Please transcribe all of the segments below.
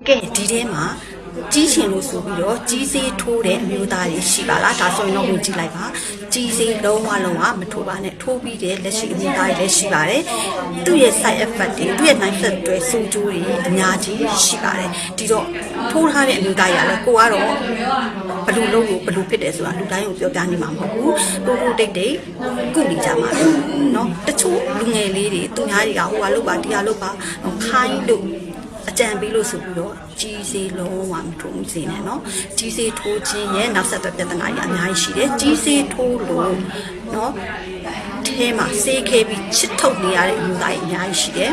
ကဲဒီထဲမှာကြီးချင်လို့ဆိုပြီးတော့ကြီးစေးထိုးတဲ့အမျိုးသားတွေရှိပါလားဒါဆိုရင်တော့ဝင်ကြည့်လိုက်ပါကြီးစေးလုံးဝမထိုးပါနဲ့ထိုးပြီးတဲ့လက်ရှိအမျိုးသားတွေလည်းရှိပါတယ်သူ့ရဲ့ side effect တွေသူ့ရဲ့ night effect တွေဆိုးကျိုးတွေအများကြီးရှိပါတယ်ဒီတော့ထိုးထားတဲ့အမျိုးသားတွေကလည်းကိုကတော့ဘလူလုံးကိုဘလူဖြစ်တယ်ဆိုတာလူတိုင်းကိုပြောပြနေမှာမဟုတ်ဘူးတိုးတိုးတိတ်တိတ်ကုနေကြမှာပဲเนาะတချို့လူငယ်လေးတွေသူများတွေကဟိုဟာလုပ်ပါတရားလုပ်ပါခိုင်းလို့အကြံပေးလို့ဆိုပြီးတော့ကြီးစေးလုံးဝမထိုးစေနဲ့เนาะကြီးစေးထိုးခြင်းရဲ့နောက်ဆက်တွဲပြဿနာတွေအများကြီးရှိတယ်ကြီးစေးထိုးလို့เนาะထဲမှာစေးခဲပြီးချစ်ထုတ်နေရတဲ့အမျိုးသားတွေအများကြီးရှိတယ်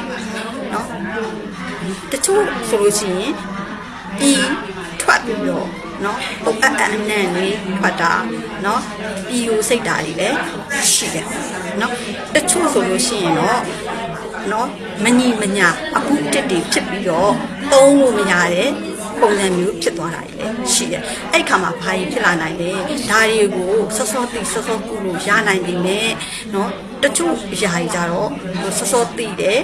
เนาะတချို့ဆိုလို့ရှိရင်ပြီးထွက်ပြီးတော့เนาะပုံအပ်အနံ့လေးထွက်တာเนาะပြီးကိုစိတ်ဓာတ်တွေလည်းရှိတယ်เนาะတချို့ဆိုလို့ရှိရင်တော့နော်မညီမညာအခုတက်တွေဖြစ်ပြီးတော့သုံးလို့မရတဲ့ပုံစံမျိုးဖြစ်သွားတာလေရှိတယ်အဲ့ခါမှာဘာကြီးဖြစ်လာနိုင်လဲဒါတွေကိုစောစောသိစောစောကုလို့ရနိုင်ပြီမဲ့နော်တချို့အရာကြီးကြတော့စောစောသိတယ်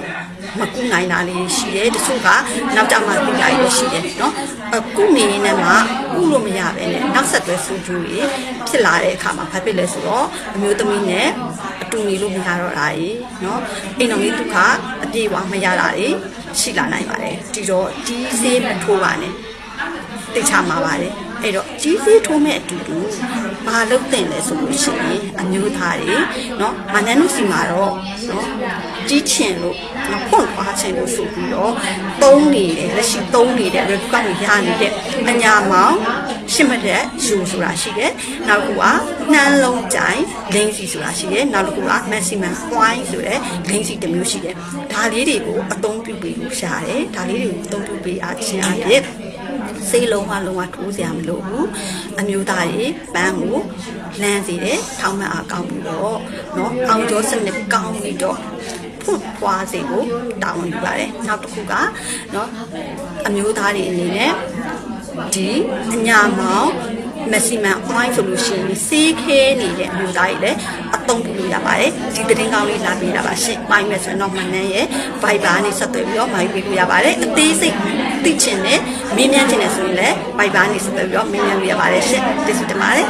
မကုနိုင်တာလေးရှိတယ်တချို့ကနောက်ကြမှသိတာလေးရှိတယ်နော်အခုနေနေမှာကုလို့မရပဲနဲ့နောက်ဆက်တွဲဆူကျူးတွေဖြစ်လာတဲ့အခါမှာဘာဖြစ်လဲဆိုတော့အမျိုးသမီးနဲ့အတူနေလို့မရတော့တာကြီးနော်အိမ်တော်ကြီးဒုက္ခအပြေးဝမရတာကြီးရှိလာနိုင်ပါတယ်ဒီတော့ဒီစေးမထိုးပါနဲ့သိချမှာပါတယ်အဲ့တော့ကြီးစေးထိုးမဲ့အတူတူဘာလုပ်တင်လဲဆိုလို့ရှိရင်အမျိုးသားတွေเนาะမနန်းတို့စီမှာတော့เนาะကြီးချင်လို့ဖွင့်သွားချင်လို့ဆိုပြီးတော့သုံးနေတယ်လက်ရှိသုံးနေတဲ့ရကုကနေရနေတဲ့အညာမောင်ရှင်းမတဲ့ယူဆိုတာရှိတယ်နောက်ကနှမ်းလုံးကြိုင်လင်းစီဆိုတာရှိတယ်နောက်တစ်ခုက maximum point ဆိုတဲ့လင်းစီတစ်မျိုးရှိတယ်ဒါလေးတွေကိုအသုံးပြုပြီးလို့ရှားတယ်ဒါလေးတွေကိုအသုံးပြုပေးအားချင်းအဖြစ်စေးလုံးဝထိုးစရာမလိုဘူးအမျိုးသားတွေပန်းကိုလမ်းစီတယ်ထောင်းမှအားကောင်းပြီးတော့เนาะအောင်ကျော်စနစ်ကောင်းပြီးတော့ဖွင့်ပွားစေကိုတာဝန်ယူပါတယ်နောက်တစ်ခုကเนาะအမျိုးသားတွေအနေနဲ့ဒီအညာမောင်maximum point ဆိုလို့ရှိရင်စေးခဲနေတဲ့အမျိုးသားတွေလည်းအသုံးပြုလို့ရပါတယ်ဒီသတင်းကောင်းလေးလာပေးတာပါရှင့်မိုင်းမယ်ဆိုတော့မနန်းရဲ့ Viber နဲ့ဆက်သွယ်ပြီးတော့မိုင်းပေးလို့ရပါတယ်အသေးစိတ်သိချင်တဲ့မင်းမြန်းချင်တဲ့ဆိုရင်လည်း Viber နဲ့ဆက်သွယ်ပြီးတော့မင်းမြန်းလို့ရပါတယ်ရှင့်ကျေးဇူးတင်ပါတယ်